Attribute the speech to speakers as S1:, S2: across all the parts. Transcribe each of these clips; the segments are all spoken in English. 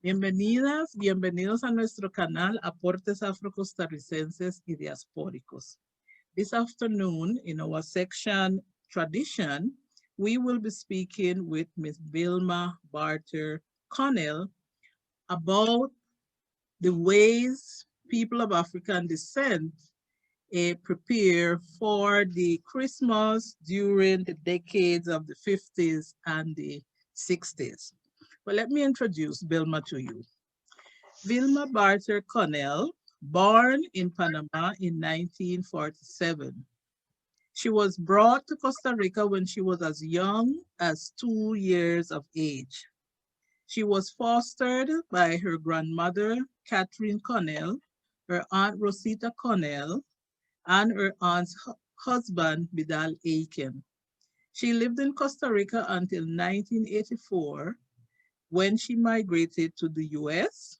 S1: Bienvenidas, bienvenidos a nuestro canal Aportes Afro-Costarricenses y Diaspóricos. This afternoon, in our section Tradition, we will be speaking with Ms. Vilma Barter Connell about the ways people of African descent prepare for the Christmas during the decades of the 50s and the 60s. Well, let me introduce Vilma to you. Vilma Barter Connell, born in Panama in 1947. She was brought to Costa Rica when she was as young as 2 years of age. She was fostered by her grandmother, Catherine Connell, her aunt Rosita Connell, and her aunt's husband, Vidal Aiken. She lived in Costa Rica until 1984 when she migrated to the US.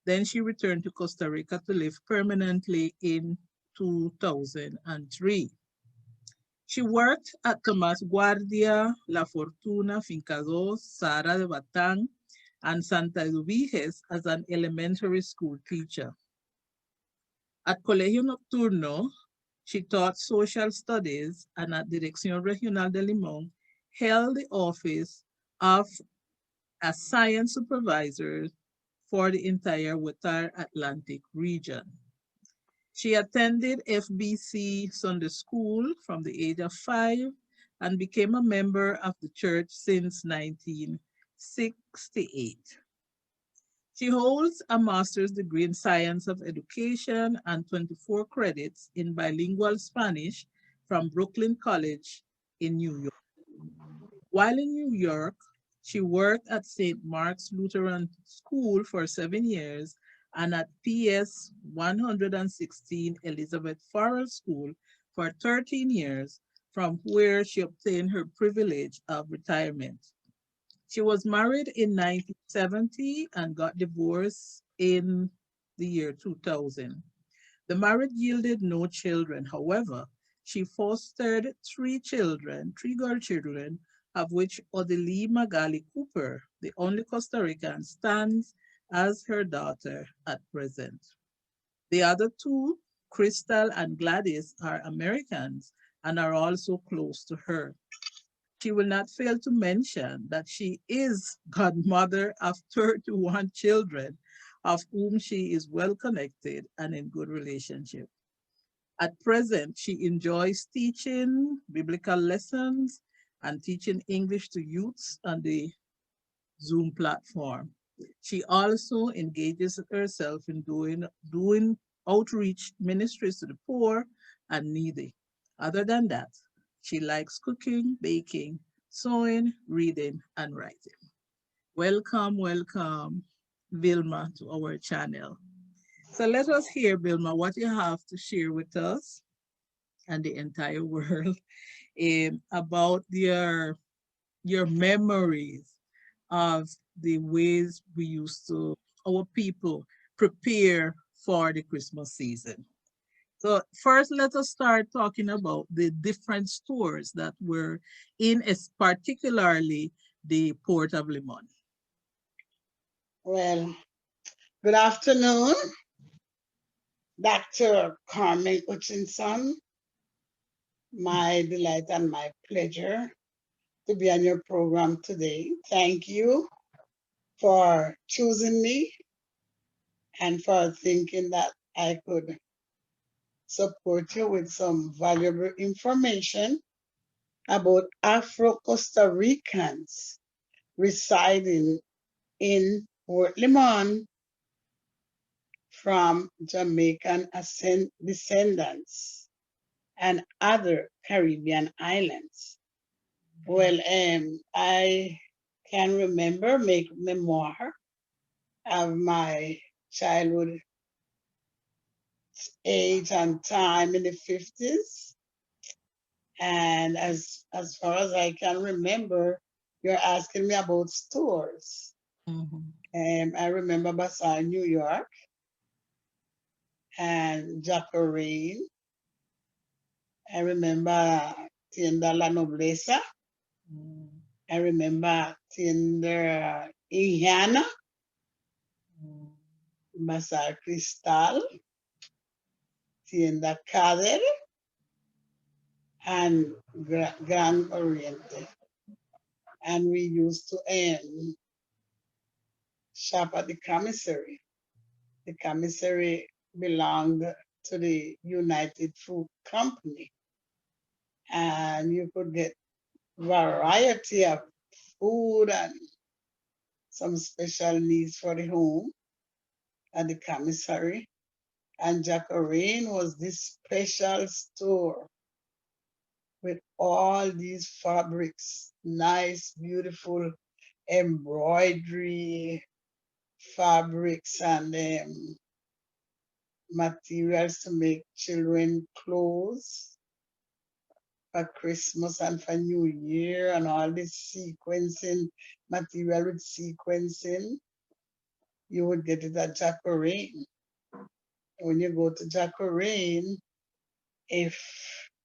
S1: Then she returned to Costa Rica to live permanently in 2003. She worked at Tomás Guardia, La Fortuna, Finca Dos, Sara de Batán, and Santa Eduviges as an elementary school teacher. At Colegio Nocturno, she taught social studies and at Dirección Regional de Limón held the office of a science supervisor for the entire Watar Atlantic region. She attended FBC Sunday School from the age of 5 and became a member of the church since 1968. She holds a master's degree in science of education and 24 credits in bilingual Spanish from Brooklyn College in New York. While in New York, she worked at St. Mark's Lutheran School for 7 years and at PS 116 Elizabeth Farrell School for 13 years, from where she obtained her privilege of retirement. She was married in 1970 and got divorced in the year 2000. The marriage yielded no children. However, she fostered 3 children, 3 girl children, of which Odelie Magali Cooper, the only Costa Rican, stands as her daughter at present. The other 2, Crystal and Gladys, are Americans and are also close to her. She will not fail to mention that she is godmother of 31 children, of whom she is well connected and in good relationship. At present, she enjoys teaching biblical lessons and teaching English to youths on the Zoom platform. She also engages herself in doing outreach ministries to the poor and needy. Other than that, she likes cooking, baking, sewing, reading, and writing. Welcome, welcome, Vilma, to our channel. So let us hear, Vilma, what you have to share with us and the entire world about your memories of the ways we used to, our people, prepare for the Christmas season. So first, let us start talking about the different stores that were in, particularly the Port of Limon.
S2: Well, good afternoon, Dr. Carmen Hutchinson. My delight and my pleasure to be on your program today. Thank you for choosing me and for thinking that I could support you with some valuable information about Afro-Costa Ricans residing in Port Limon from Jamaican descendants and other Caribbean islands. Well, I can remember make memoir of my childhood age and time in the 50s. And as far as I can remember, you're asking me about stores. I remember Bazaar, New York, and Jacarine. I remember Tienda La Nobleza. I remember Tienda Indiana. Bazar Cristal, Tienda Cader, and Gran Oriente. And we used to shop at the commissary. The commissary belonged to the United Fruit Company. And you could get variety of food and some special needs for the home at the commissary. And Jacqueline was this special store with all these fabrics, nice, beautiful embroidery fabrics and materials to make children clothes for Christmas and for New Year, and all this sequencing material with sequencing. You would get it at Jacqueline. When you go to Jacqueline, if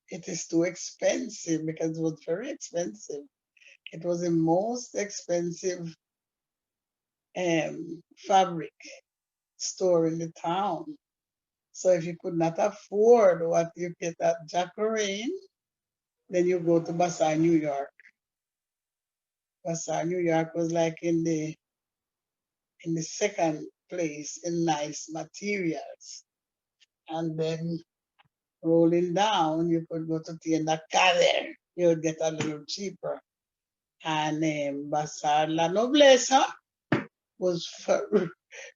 S2: it is too expensive, because it was very expensive, it was the most expensive fabric store in the town. So if you could not afford what you get at Jacqueline, then you go to Bazaar, New York. Bazaar, New York was like in the second place in nice materials. And then rolling down, you could go to Tienda Cader. You would get a little cheaper. And Bazaar La Nobleza was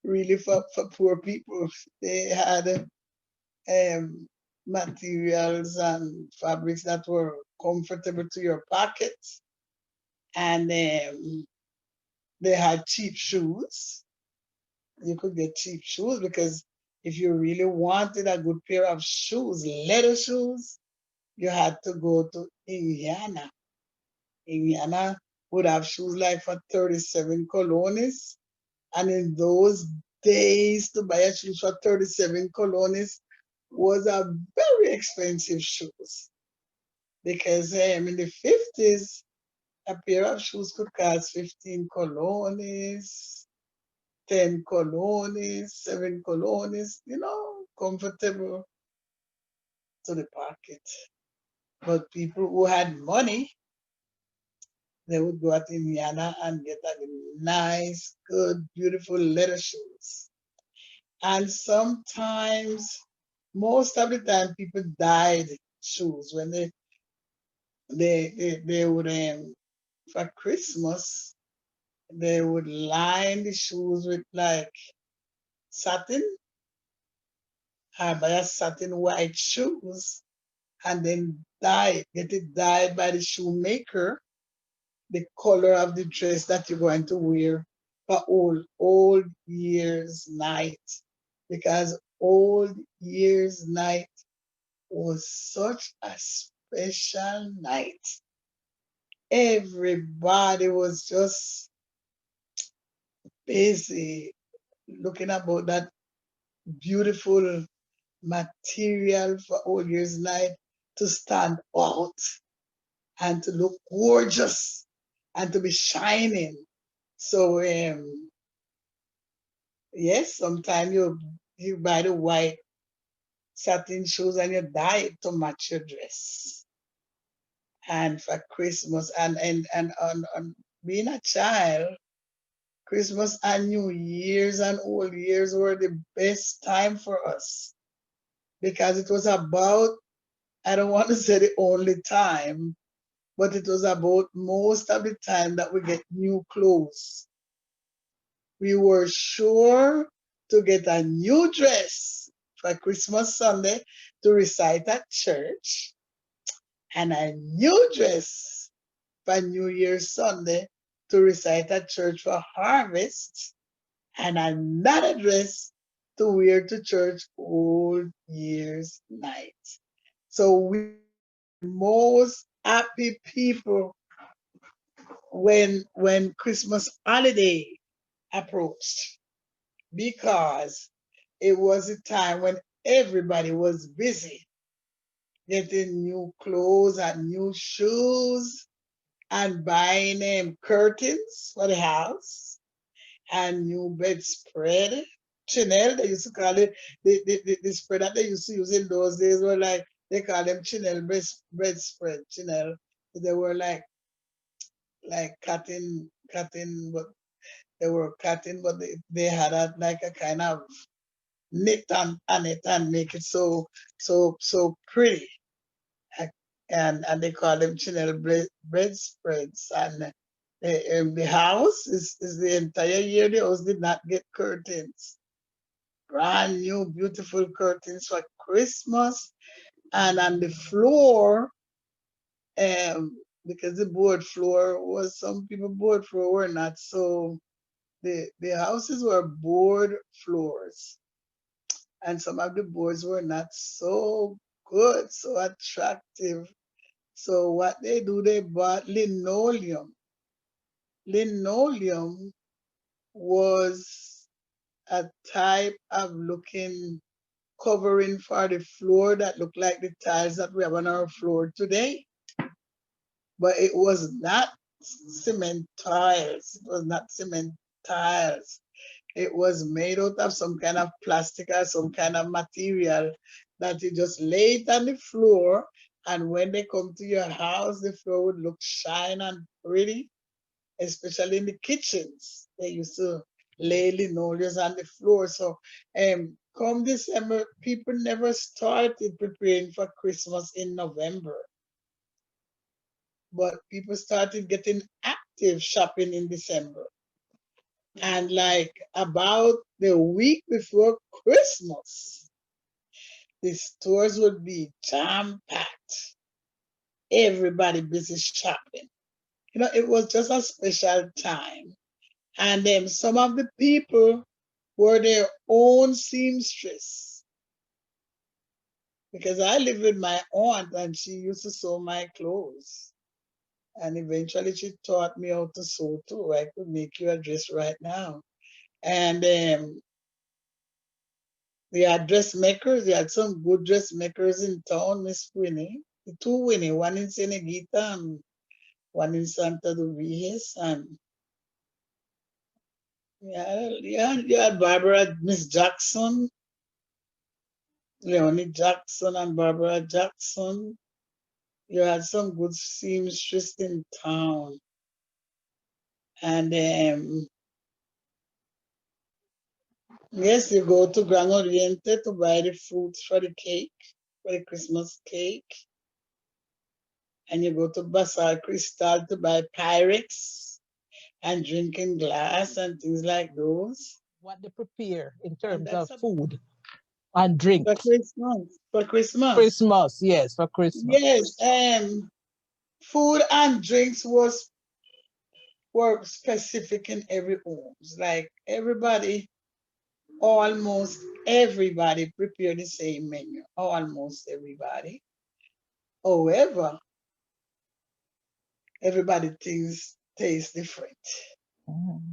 S2: really for poor people. They had materials and fabrics that were comfortable to your pockets. And they had cheap shoes. You could get cheap shoes because if you really wanted a good pair of shoes, leather shoes, you had to go to Indiana. Indiana would have shoes like for 37 colones. And in those days, to buy a shoes for 37 colones was a very expensive shoes. Because in the 50s, a pair of shoes could cost 15 colones, 10 colones, 7 colones, comfortable to the pocket. But people who had money, they would go at Indiana and get a nice, good, beautiful leather shoes. And sometimes, most of the time, people dyed shoes when they would for Christmas they would line the shoes with like satin, buy a satin white shoes, and then get it dyed by the shoemaker, the color of the dress that you're going to wear for old year's night. Because old year's night was such a special night. Everybody was just busy looking about that beautiful material for Old Year's Night to stand out and to look gorgeous and to be shining. So yes, sometimes you buy the white satin shoes and you dye it to match your dress. And for Christmas and on being a child, Christmas and New Year's and Old Year's were the best time for us because it was about, I don't want to say the only time, but it was about most of the time that we get new clothes. We were sure to get a new dress for Christmas Sunday to recite at church and a new dress for New Year's Sunday to recite at church for harvest and another dress to wear to church Old Year's Night. So we most happy people when Christmas holiday approached because it was a time when everybody was busy getting new clothes and new shoes and buying curtains for the house and new bedspread chinel. They used to call it the spread that they used to use in those days were like they call them chinel bread spread. Chinel. They were like cutting, but they were cutting, but they had like a kind of knit on it and make it so pretty. And they call them chinel bread spreads. And the house is the entire year the house did not get curtains. Brand new, beautiful curtains for Christmas. And on the floor, because the board floor was some people board floor were not so the houses were board floors. And some of the boards were not so good, so attractive. So what they do, they bought linoleum. Linoleum was a type of looking covering for the floor that looked like the tiles that we have on our floor today. But it was not cement tiles. It was not cement tiles. It was made out of some kind of plastic or some kind of material that you just lay it on the floor. And when they come to your house, the floor would look shine and pretty, especially in the kitchens. They used to lay linoleums on the floor. So come December, people never started preparing for Christmas in November. But people started getting active shopping in December. And like about the week before Christmas, the stores would be jam-packed. Everybody busy shopping. It was just a special time. And then some of the people were their own seamstress. Because I lived with my aunt and she used to sew my clothes. And eventually she taught me how to sew too. I could make you a dress right now. And we had dressmakers. We had some good dressmakers in town, Miss Winnie. The two Winnie, one in Senegita and one in Santa Luis. And you had Barbara, Miss Jackson, Leonie Jackson and Barbara Jackson. You had some good seamstress in town. And yes, you go to Gran Oriente to buy the fruits for the cake, for the Christmas cake. And you go to Basar Cristal to buy Pyrex and drinking glass and things like those.
S1: What they prepare in terms of food and drink.
S2: For Christmas. For Christmas.
S1: Christmas, yes, for Christmas.
S2: Yes, food and drinks were specific in every homes. Like almost everybody prepared the same menu. Almost everybody. However, everybody things taste different. And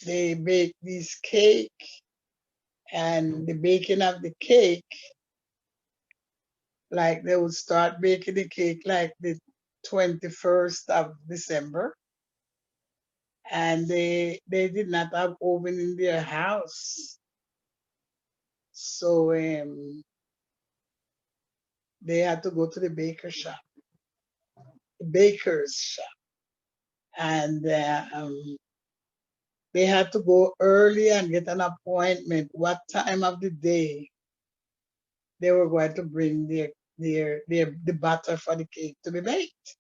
S2: they bake this cake, and the baking of the cake, like they would start baking the cake like the 21st of December. And they did not have oven in their house. So they had to go to the baker's shop. And they had to go early and get an appointment what time of the day they were going to bring the batter for the cake to be baked.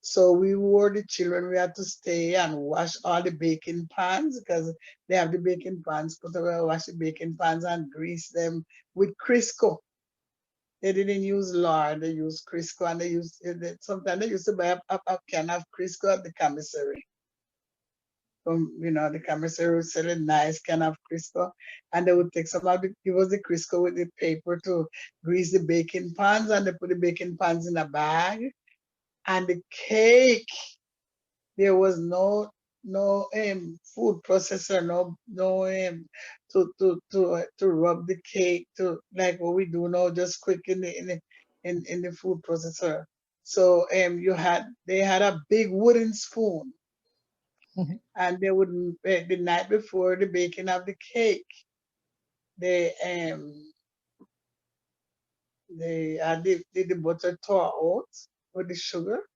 S2: So we were the children, we had to stay and wash all the baking pans because they have the baking pans, put away, wash the baking pans and grease them with Crisco. They didn't use lard, they used Crisco, and sometimes they used to buy a can of Crisco at the commissary. The commissary would sell a nice can of Crisco, and they would take give us the Crisco with the paper to grease the baking pans, and they put the baking pans in a bag. And the cake, there was no food processor, to rub the cake to like what we do now, just quick in the food processor. So they had a big wooden spoon, And they would, the night before the baking of the cake, they the butter tore out with the sugar,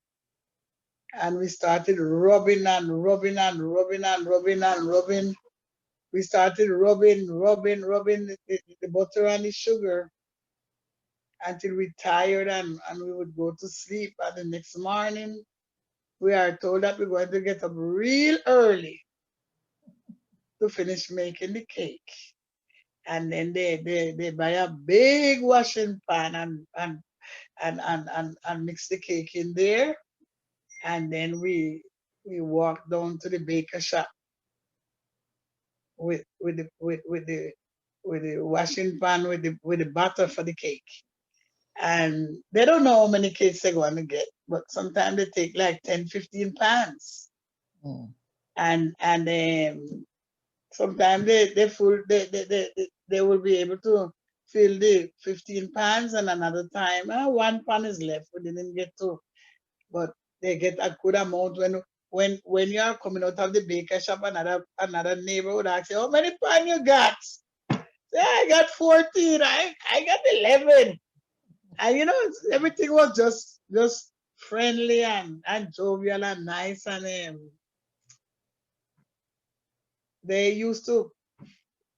S2: and we started rubbing and rubbing and rubbing and rubbing and rubbing. We started rubbing the butter and the sugar until we tired, and we would go to sleep. And the next morning, we are told that we're going to get up real early to finish making the cake. And then they buy a big washing pan and mix the cake in there. And then we walk down to the baker shop with the washing pan with the butter for the cake. And they don't know how many cakes they're going to get, but sometimes they take like 10, 15 pounds.
S1: Mm.
S2: And sometimes they will be able to fill the 15 pounds, and another time one pan is left. We didn't get to, but they get a good amount when you are coming out of the baker shop. Another neighbor would ask you, how many pan you got? Say, I got 14. I got 11. And you know, everything was just friendly and jovial and nice. And they used to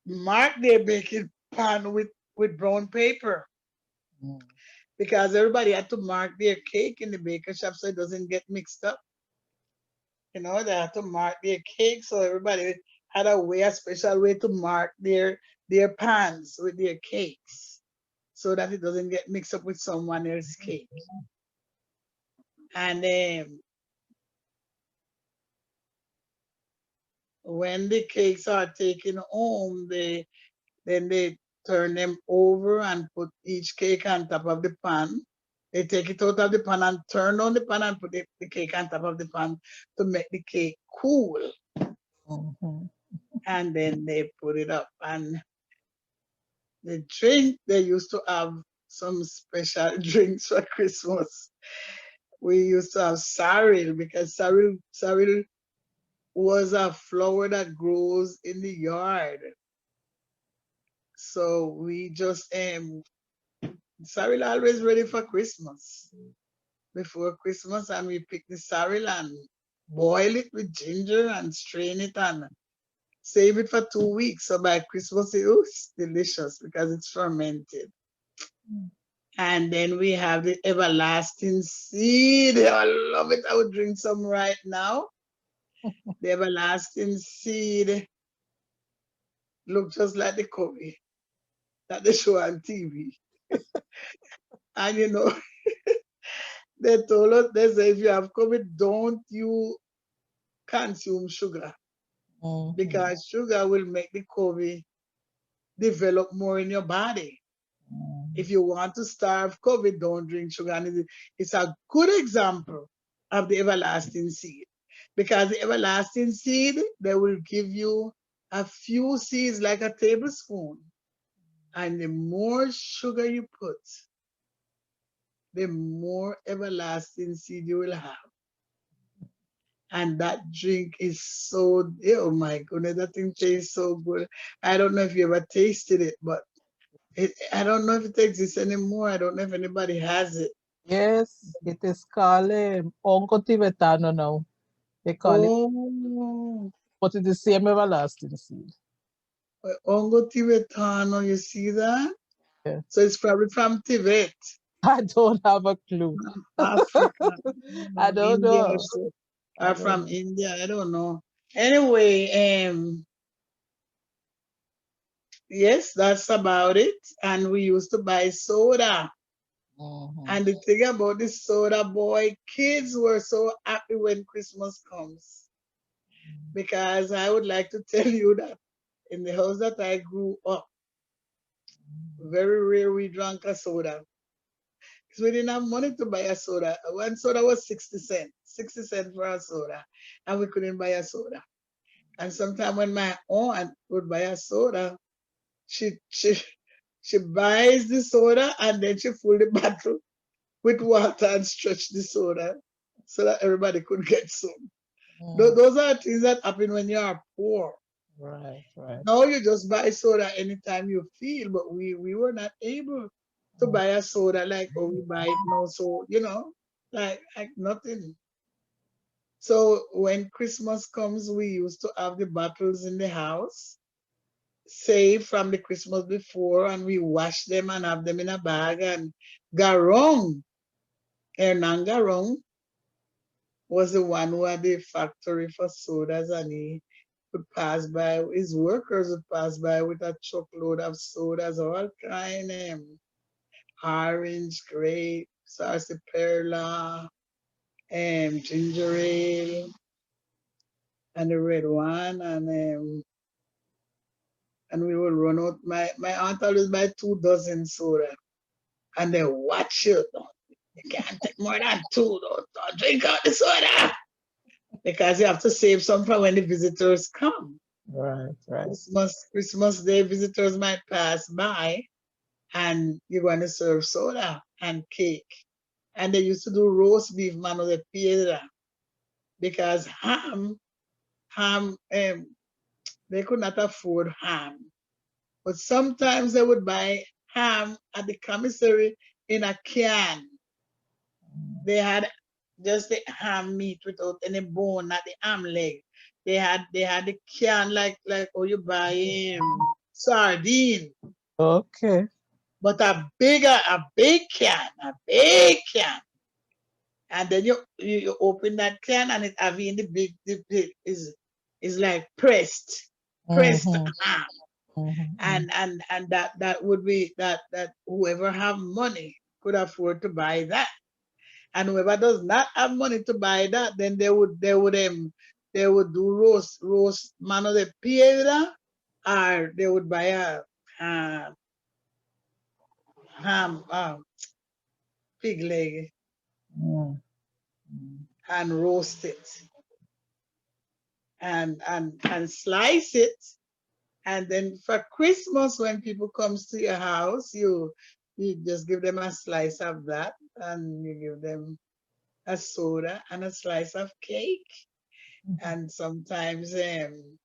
S2: mark their baking pan with brown paper, because everybody had to mark their cake in the baker shop so it doesn't get mixed up. You know, they had to mark their cake, so everybody had a special way to mark their pans with their cakes so that it doesn't get mixed up with someone else's cake. And when the cakes are taken home, then they turn them over and put each cake on top of the pan. They take it out of the pan and turn on the pan and put the cake on top of the pan to make the cake cool.
S1: Mm-hmm.
S2: And then they put it up. And the drink, they used to have some special drinks for Christmas. We used to have sorrel, because sorrel was a flower that grows in the yard. So we just sorrel always ready for Christmas. Before Christmas, and we pick the sorrel and boil it with ginger and strain it and save it for 2 weeks. So by Christmas it's delicious because it's fermented. And then we have the everlasting seed. I love it. I would drink some right now. The everlasting seed look just like the coffee that they show on TV. And you know, they told us, they say, if you have COVID, don't you consume sugar,
S1: Mm-hmm.
S2: because sugar will make the COVID develop more in your body. If you want to starve COVID, don't drink sugar. And it's a good example of the everlasting seed, because the everlasting seed, they will give you a few seeds like a tablespoon. And the more sugar you put, the more everlasting seed you will have. And that drink is so, oh my goodness, that thing tastes so good. I don't know if you ever tasted it, but I don't know if it exists anymore. I don't know if anybody has it.
S1: Yes, it is called Onco Tibetano now. They call it,
S2: Oh,
S1: but it is same everlasting seed.
S2: Ongo Tibetano, you see that?
S1: Yeah.
S2: So it's probably from Tibet,
S1: I don't have a clue.
S2: Africa,
S1: I don't
S2: India,
S1: know.
S2: or so,
S1: I
S2: or
S1: don't
S2: from
S1: know.
S2: India. I don't know. Anyway, yes, that's about it. And we used to buy soda.
S1: Mm-hmm.
S2: And the thing about the soda, boy, kids were so happy when Christmas comes. Because I would like to tell you that in the house that I grew up, very rare we drank a soda. Because we didn't have money to buy a soda. One soda was 60 cents, 60 cents for a soda. And we couldn't buy a soda. And sometimes when my aunt would buy a soda, she she she buys the soda and then she fill the bottle with water and stretch the soda so that everybody could get some. Those are things that happen when you are poor.
S1: Right, right.
S2: Now you just buy soda anytime you feel, but we were not able to buy a soda like oh we buy it now. So like nothing. So when Christmas comes, we used to have the bottles in the house, saved from the Christmas before, and we wash them and have them in a bag. And Garong, Hernan Garong, was the one who had the factory for sodas, and he would pass by, his workers would pass by with a truckload of sodas, all kind of orange, grape, sarsaparilla, ginger ale, and the red one, and we would run out. My aunt always buy 2 dozen soda, and they watch you. You can't take more than two. Don't drink out the soda because you have to save some for when the visitors come.
S1: Right, right.
S2: Christmas Day, visitors might pass by, and you're going to serve soda and cake. And they used to do roast beef, mano de piedra, because ham, they could not afford ham. But sometimes they would buy ham at the commissary in a can. They had just the ham meat without any bone, not the ham leg. They had the can like oh you buy sardine,
S1: Okay.
S2: but a big can. And then you open that can and it have in the big is like pressed
S1: Mm-hmm.
S2: ham.
S1: Mm-hmm.
S2: And that would be that whoever have money could afford to buy that. And whoever does not have money to buy that, then they would do roast mano de piedra, or they would buy a ham ham pig leg
S1: Mm.
S2: and roast it and slice it. And then for Christmas, when people comes to your house, you just give them a slice of that, and you give them a soda and a slice of cake. And sometimes you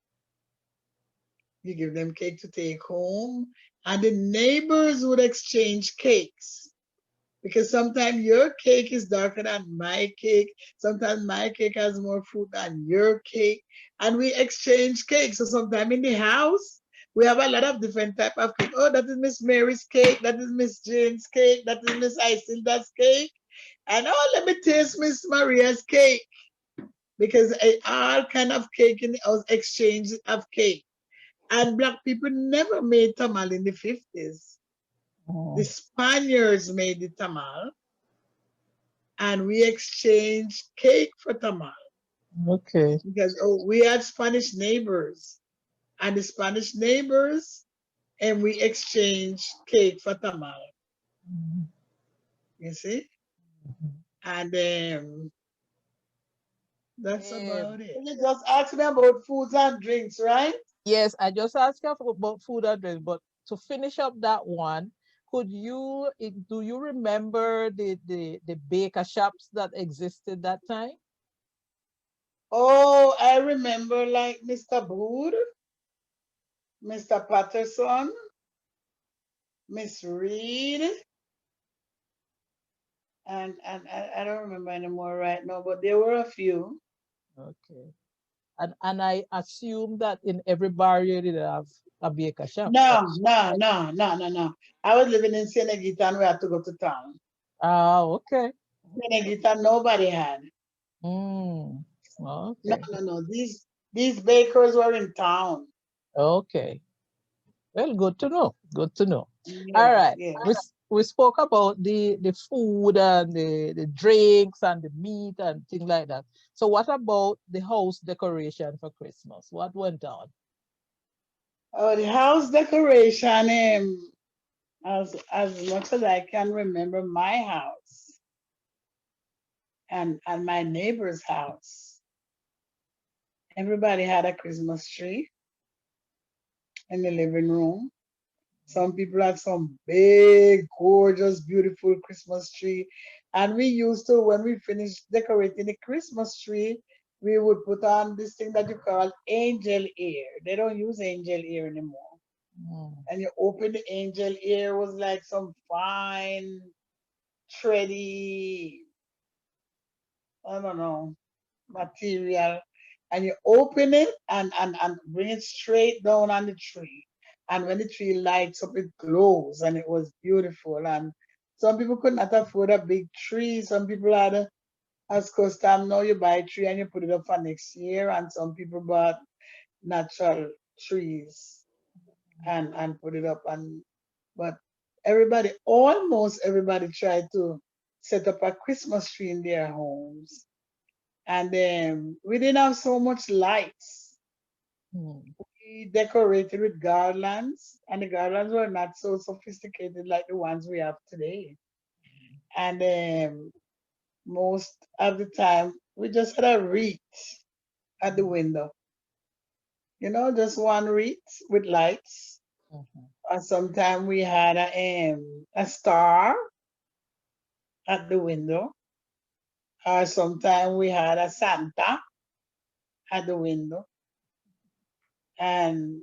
S2: give them cake to take home. And the neighbors would exchange cakes, because sometimes your cake is darker than my cake. Sometimes my cake has more fruit than your cake. And we exchange cakes. So sometimes in the house, we have a lot of different type of cake. Oh, that is Miss Mary's cake. That is Miss Jane's cake. That is Miss Isilda's cake. And oh, let me taste Miss Maria's cake. Because all kind of cake in the house, exchange of cake. And black people never made tamal in the 50s. The Spaniards made the tamal, and we exchanged cake for tamal.
S1: Okay.
S2: Because we had Spanish neighbors, and the Spanish neighbors, and we exchanged cake for tamal. You see? And that's about it. You just asked me about foods and drinks, right?
S1: Yes, I just asked you about food and drink, but to finish up that one, do you remember the baker shops that existed that time?
S2: Oh, I remember like Mr. Bood, Mr. Patterson, Miss Reed, and I don't remember anymore right now, but there were a few.
S1: Okay. And I assume that in every barrio did have a baker shop.
S2: No. I was living in Senegita and we had to go to town.
S1: Ah, okay.
S2: Senegita, nobody had.
S1: Mm,
S2: No,
S1: okay.
S2: no. These bakers were in town.
S1: Okay. Well, good to know. Good to know. All
S2: Yeah,
S1: right.
S2: yeah.
S1: We spoke about the food and the drinks and the meat and things like that. So what about the house decoration for Christmas? What went on?
S2: Oh, the house decoration, as much as I can remember my house and my neighbor's house, everybody had a Christmas tree in the living room. Some people had some big, gorgeous, beautiful Christmas tree. And we used to, when we finished decorating the Christmas tree, we would put on this thing that you call angel ear. They don't use angel ear anymore. And you open the angel ear, was like some fine, thready, I don't know, material. And you open it and bring it straight down on the tree. And when the tree lights up, it glows and it was beautiful. And some people could not afford a big tree. Some people had, as custom now, you buy a tree and you put it up for next year. And some people bought natural trees and put it up. And but everybody, almost everybody, tried to set up a Christmas tree in their homes. And we didn't have so much lights. We decorated with garlands, and the garlands were not so sophisticated like the ones we have today. And most of the time, we just had a wreath at the window, just one wreath with lights. Or sometimes we had a star at the window. Or sometimes we had a Santa at the window. And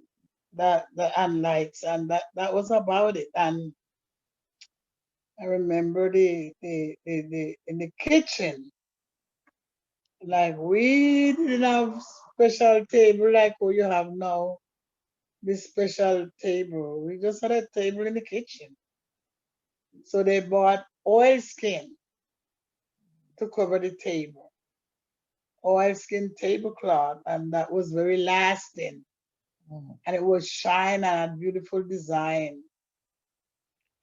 S2: and lights, and that was about it. And I remember the in the kitchen, like we didn't have special table like what you have now. This special table, we just had a table in the kitchen. So they bought oilskin to cover the table, oilskin tablecloth, and that was very lasting. And it was shine and a beautiful design.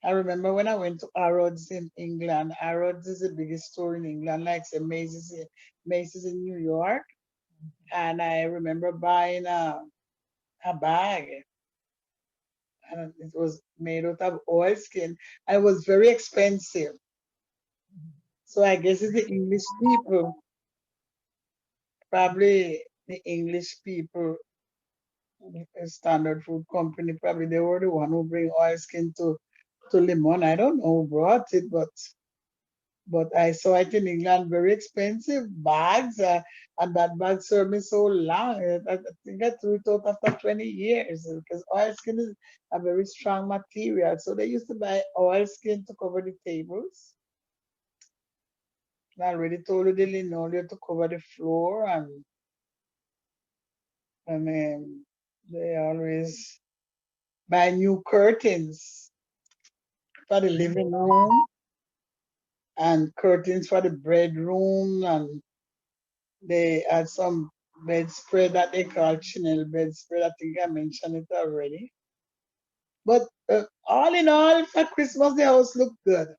S2: I remember when I went to Harrods in England. Harrods is the biggest store in England, like say Macy's in New York. And I remember buying a bag, and it was made out of oilskin. And it was very expensive. So I guess it's the English people, probably the English people, standard food company, probably they were the one who bring oilskin to Limon. I don't know who brought it, but I saw it in England, very expensive bags, and that bag served me so long. I think I threw it out after 20 years because oilskin is a very strong material. So they used to buy oilskin to cover the tables. I already told you the linoleum to cover the floor, and they always buy new curtains for the living room and curtains for the bedroom, and they had some bedspread that they call chinel bedspread. I think I mentioned it already. But all in all, for Christmas, the house looked good.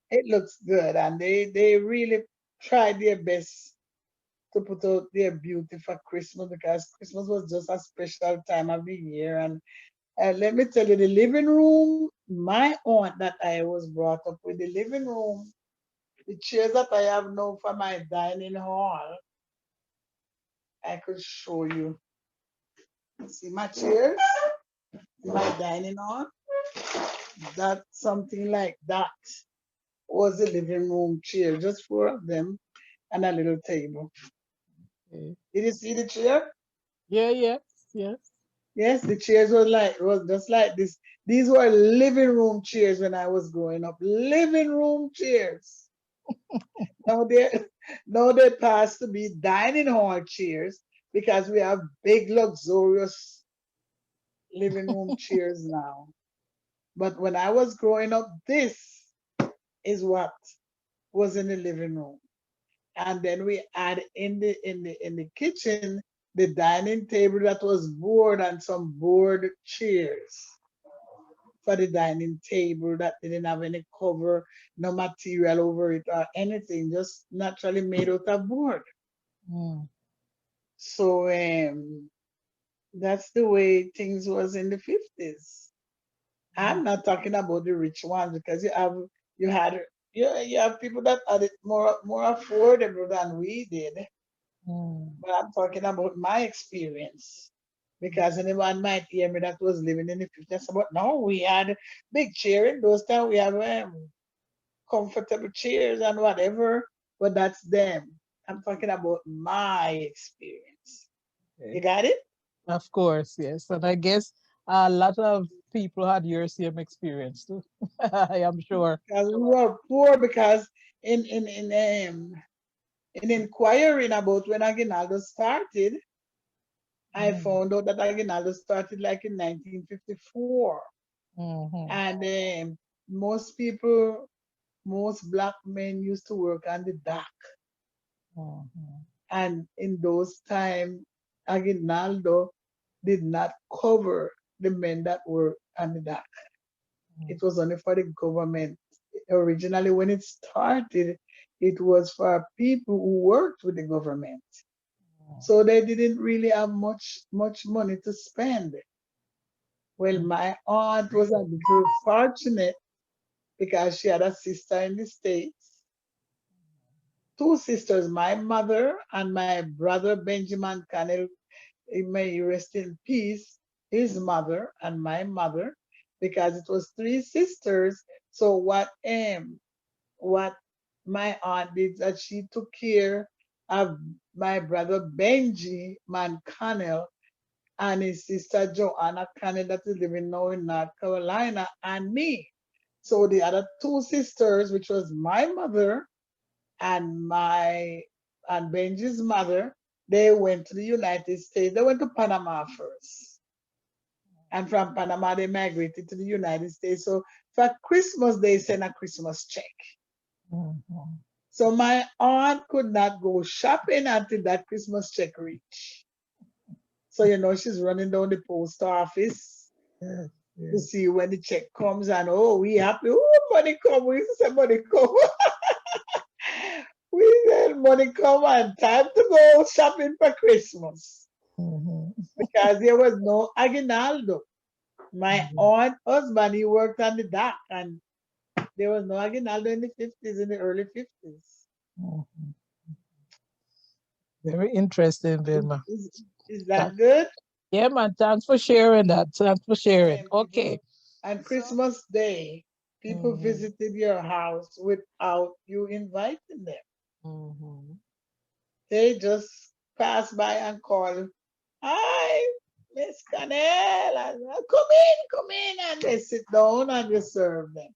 S2: It looks good, and they really tried their best to put out their beauty for Christmas because Christmas was just a special time of the year. And let me tell you, the living room, my aunt that I was brought up with, the living room, the chairs that I have now for my dining hall, I could show you. See my chairs, my dining hall, that something like that was the living room chair, just four of them and a little table.
S1: Okay.
S2: Did you see the chair?
S1: Yeah, yes, yes.
S2: Yes, the chairs was just like this. These were living room chairs when I was growing up. Living room chairs. Now they now they passed to be dining hall chairs because we have big luxurious living room chairs now. But when I was growing up, this is what was in the living room. And then we add in the kitchen the dining table that was board and some board chairs for the dining table that didn't have any cover, no material over it or anything, just naturally made out of board.
S1: Mm.
S2: So that's the way things was in the 50s. I'm not talking about the rich ones because you had you have people that had it more affordable than we did.
S1: Mm.
S2: But I'm talking about my experience. Because anyone might hear me that was living in the 50s, but no, we had big chair in those times. We have comfortable chairs and whatever, but that's them. I'm talking about my experience.
S1: Okay.
S2: You got it?
S1: Of course, yes. And I guess a lot of people had your same experience too. I am sure.
S2: Because we were poor because in inquiring about when Aguinaldo started, I
S1: Mm,
S2: found out that Aguinaldo started like in 1954.
S1: mhm,
S2: And most people, most black men used to work on the dock.
S1: mhm,
S2: And in those times, Aguinaldo did not cover the men that were on the dock.
S1: mm,
S2: It was only for the government. Originally, when it started, it was for people who worked with the government. So they didn't really have much money to spend. Well,
S1: mm,
S2: my aunt was a little fortunate because she had a sister in the States, two sisters, my mother and my brother Benjamin Cannell, may he rest in peace, his mother and my mother, because it was three sisters. So what my aunt did that she took care of my brother Benji Man Cannell and his sister Joanna Cannell that is living now in North Carolina and me. So the other two sisters, which was my mother and my and Benji's mother, they went to the United States. They went to Panama first. And from Panama, they migrated to the United States. So for Christmas, they sent a Christmas check.
S1: mhm.
S2: So my aunt could not go shopping until that Christmas check reached. So she's running down the post office
S1: Yes,
S2: to
S1: yes.
S2: see when the check comes and oh, we happy. Oh, money come. We used to say money come. We said money come and time to go shopping for Christmas
S1: Mhm,
S2: because there was no aguinaldo. My
S1: mhm,
S2: aunt husband, he worked on the dock and there was no aguinaldo in the 50s, in the early 50s.
S1: mhm. Very interesting,
S2: Is,
S1: Vilma.
S2: is, is that
S1: Thank-
S2: good?
S1: Yeah, man. Thanks for sharing that. Thanks for sharing.
S2: And
S1: Okay.
S2: people, and Christmas Day, people
S1: Mhm,
S2: visited your house without you inviting them.
S1: mhm.
S2: They just pass by and call, hi, Miss Canel, and come in, and they sit down and you serve them.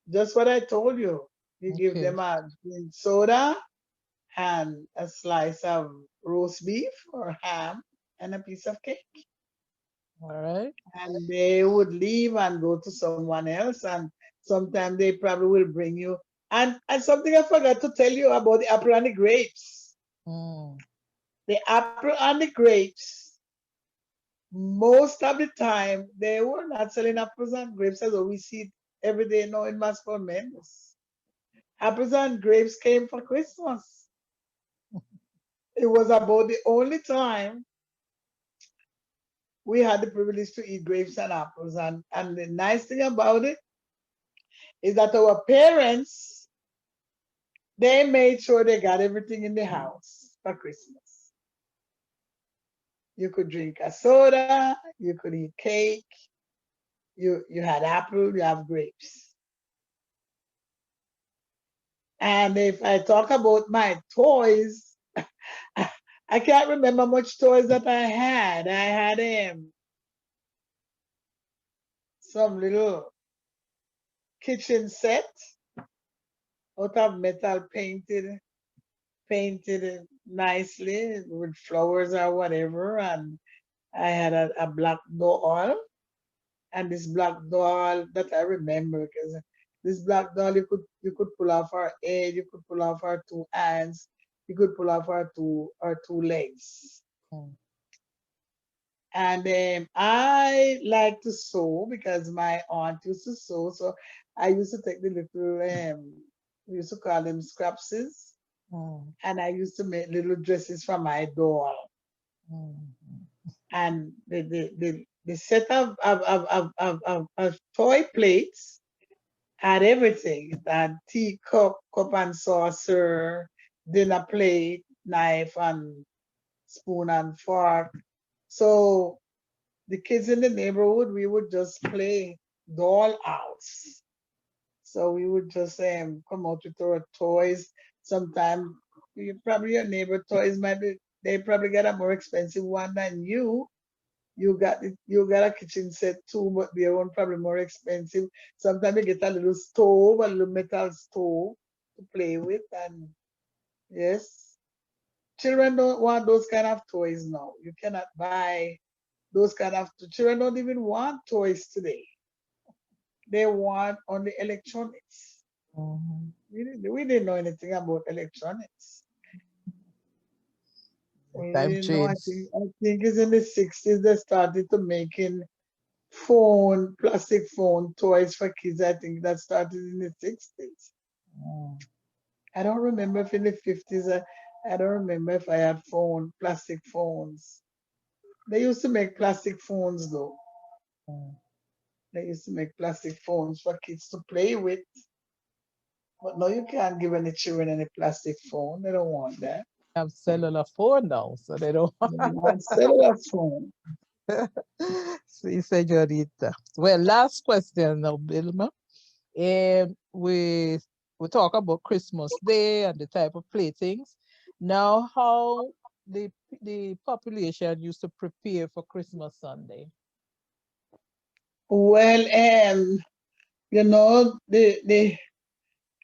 S2: Just what I told you. You give
S1: Okay.
S2: them a green soda and a slice of roast beef or ham and a piece of cake.
S1: All right.
S2: And they would leave and go to someone else. And sometimes they probably will bring you. And something I forgot to tell you about the apple and the grapes.
S1: Mm,
S2: The apple and the grapes, most of the time, they were not selling apples and grapes as we see it every day now in mass ferments. Apples and grapes came for Christmas. It was about the only time we had the privilege to eat grapes and apples. And the nice thing about it is that our parents, they made sure they got everything in the house for Christmas. You could drink a soda, you could eat cake, you had apple, you have grapes. And if I talk about my toys, I can't remember much toys that I had. I had some little kitchen set out of metal painted nicely with flowers or whatever. And I had a black doll. And this black doll that I remember because this black doll you could pull off her head, you could pull off her two hands, you could pull off her two legs.
S1: mm,
S2: And I like to sew because my aunt used to sew. So I used to take the little, we used to call them scrapses,
S1: mm,
S2: and I used to make little dresses for my doll.
S1: mm,
S2: And the set of toy plates had everything. It had teacup, cup and saucer, dinner plate, knife and spoon and fork. So the kids in the neighborhood, we would just play doll house. So we would just come out with our toys. Sometimes probably your neighbor toys might be, they probably get a more expensive one than you. You got a kitchen set too, but their one probably more expensive. Sometimes you get a little stove, a little metal stove to play with, and yes, children don't want those kind of toys now. You cannot buy those kind of children don't even want toys today. They want only electronics.
S1: Mhm.
S2: We didn't know anything about electronics. We
S1: Time
S2: didn't know. I
S1: change.
S2: think I think it's in the 60s they started to making plastic phone toys for kids. I think that started in the 60s.
S1: Mm.
S2: I don't remember if in the 50s. I don't remember if I had plastic phones. They used to make plastic phones though.
S1: Mm.
S2: They used to make plastic phones for kids to play with. But no, you can't give any children any plastic phone. They don't want that.
S1: Have cellular phone now, so they don't.
S2: They want cellular phone.
S1: Sí, señorita. Well, last question now, Vilma. We talk about Christmas Day and the type of playthings. Now, how the population used to prepare for Christmas Sunday.
S2: Well,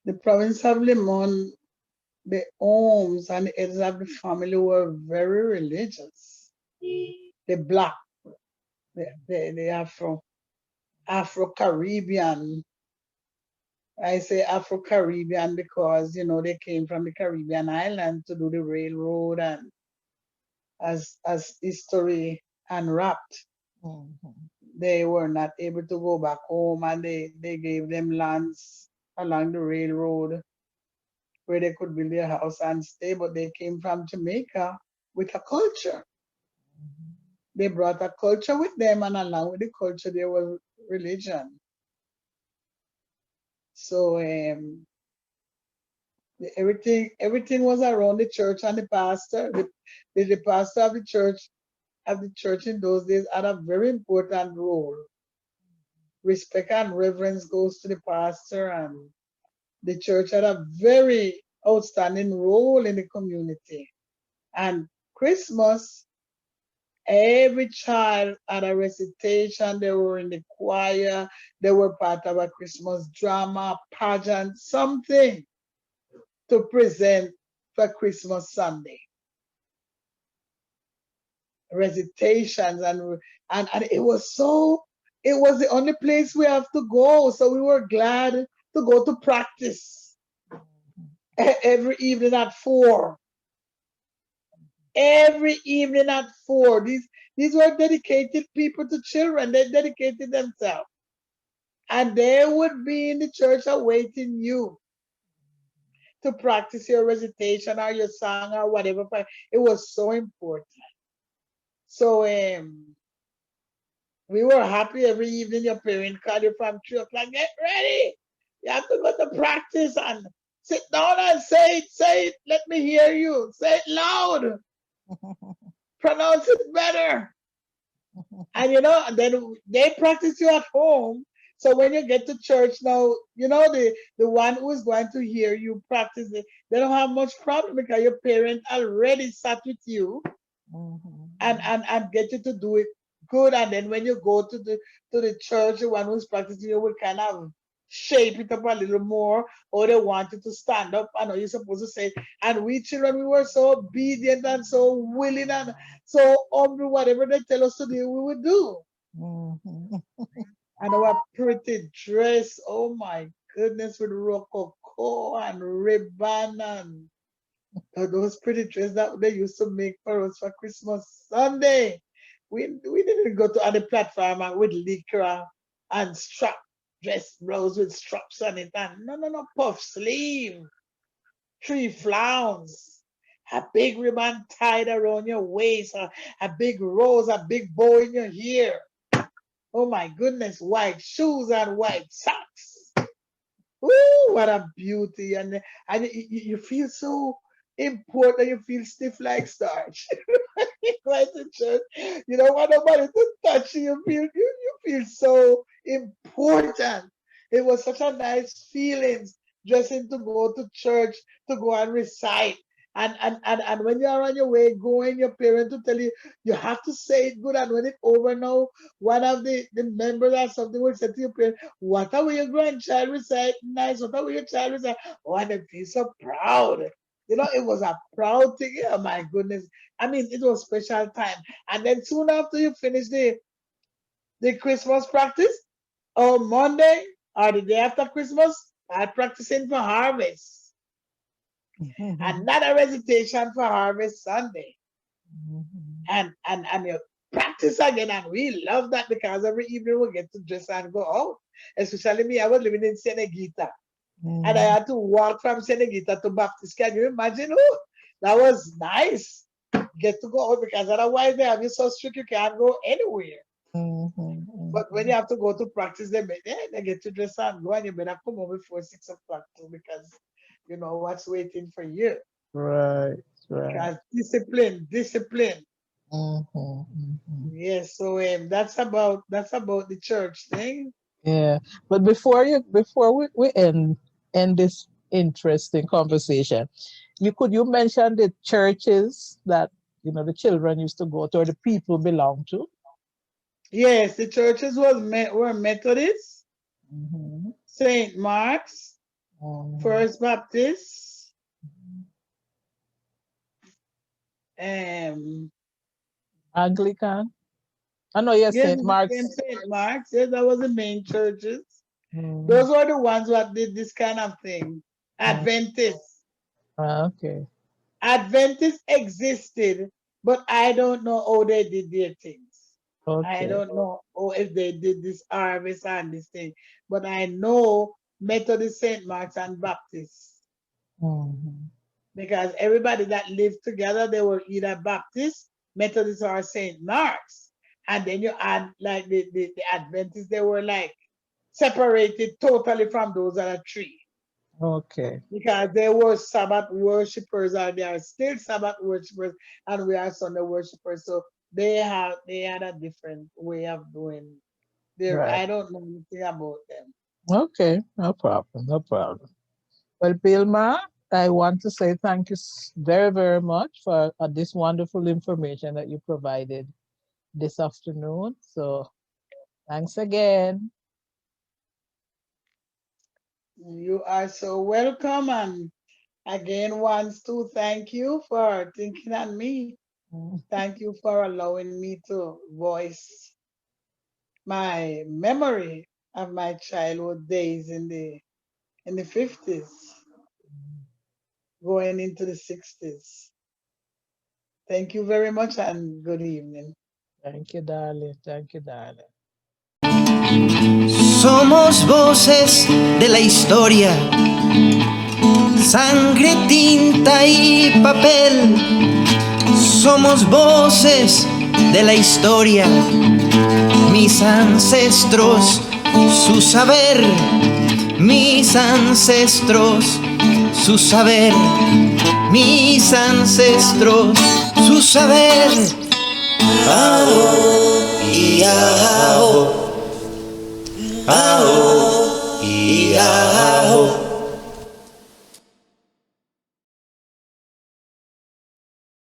S2: the province of Limon, the homes and the heads of the family were very religious. The black, the Afro Caribbean. I say Afro Caribbean because they came from the Caribbean island to do the railroad and as history unwrapped.
S1: Mhm.
S2: They were not able to go back home, and they gave them lands along the railroad where they could build their house and stay, but they came from Jamaica with a culture. They brought a culture with them, and along with the culture there was religion. So everything was around the church and the pastor. The pastor of the church in those days had a very important role. Respect and reverence goes to the pastor, and the church had a very outstanding role in the community. And Christmas, every child had a recitation, they were in the choir, they were part of a Christmas drama, pageant, something to present for Christmas Sunday. Recitations and it was the only place we have to go. So we were glad to go to practice every evening at 4. Every evening at 4. These were dedicated people to children. They dedicated themselves. And they would be in the church awaiting you to practice your recitation or your song or whatever. It was so important. So we were happy every evening your parent called you from 3 o'clock. Get ready. You have to go to practice and sit down and say it. Let me hear you. Say it loud. Pronounce it better. And then they practice you at home. So when you get to church now, the one who is going to hear you practice it, they don't have much problem because your parent already sat with you
S1: Mhm.
S2: and get you to do it good. And then when you go to the church, the one who's practicing, you will kind of shape it up a little more, or they want you to stand up. I know you're supposed to say, and we children, we were so obedient and so willing and so humble. Whatever they tell us to do, we would do.
S1: Mhm.
S2: And our pretty dress, oh my goodness, with rococo and ribbon and those pretty dresses that they used to make for us for Christmas Sunday. We didn't go to other platform with liquor and strap dress blouse with straps on it and no puff sleeve, 3 flowers, a big ribbon tied around your waist, a big rose, a big bow in your hair. Oh my goodness, white shoes and white socks. Ooh, what a beauty. And you feel so important, you feel stiff like starch. You go to church, you don't want nobody to touch you. You feel so important. it was such a nice feeling dressing to go to church, to go and recite. And when you are on your way going, your parents will tell you, you have to say it good. And when it's over now, one of the members or something will say to your parents, what are your grandchild recite? Nice. What are your child recite? Oh, and they feel so proud. You know, it was a proud thing. Oh, my goodness. I mean, it was special time. And then soon after you finish the Christmas practice, on Monday or the day after Christmas, I practicing for harvest. Another recitation for Harvest Sunday. And you practice again, and we love that because every evening we get to dress and go out. Especially me, I was living in Senegita. And I had to walk from Senegita to Baptist. Can you imagine? Oh, that was nice. Get to go out because otherwise they have you so strict you can't go anywhere. But when you have to go to practice, they get to dress and go, and you better come home before 6 o'clock too, because you know what's waiting for you.
S1: Right.
S2: Because discipline. Yes, so that's about the church thing.
S1: Yeah. But before we end this interesting conversation, you mention the churches that the children used to go to, or the people belong to?
S2: Yes, the churches were Methodist, St. Mark's, First Baptist,
S1: Anglican. I know, yes,
S2: yes,
S1: St. Mark's.
S2: St. Mark's. Yes, that was the main churches. Those were the ones that did this kind of thing. Adventists.
S1: Okay.
S2: Adventists existed, but I don't know how they did their things. I don't know if they did this harvest and this thing, but I know Methodist, St. Mark's, and Baptist. Because everybody that lived together, they were either Baptist, Methodist, or St. Mark's. And then you add like the Adventists, they were like separated totally from those other three.
S1: Okay.
S2: Because they were Sabbath worshippers, and they are still Sabbath worshippers, and we are Sunday worshippers. So they had a different way of doing.
S1: Right.
S2: I don't know anything about them.
S1: Okay, no problem. Well, Vilma, I want to say thank you very, very much for this wonderful information that you provided this afternoon. So thanks again.
S2: You are so welcome, and again wants to thank you for thinking on me. Thank you for allowing me to voice my memory of my childhood days in the 50s, going into the 60s. Thank you very much, and good evening.
S1: Thank you, darling. Thank you, darling.
S3: Somos voces de la historia, sangre, tinta y papel. Somos voces de la historia, mis ancestros, su saber, mis ancestros, su saber, mis ancestros, su saber.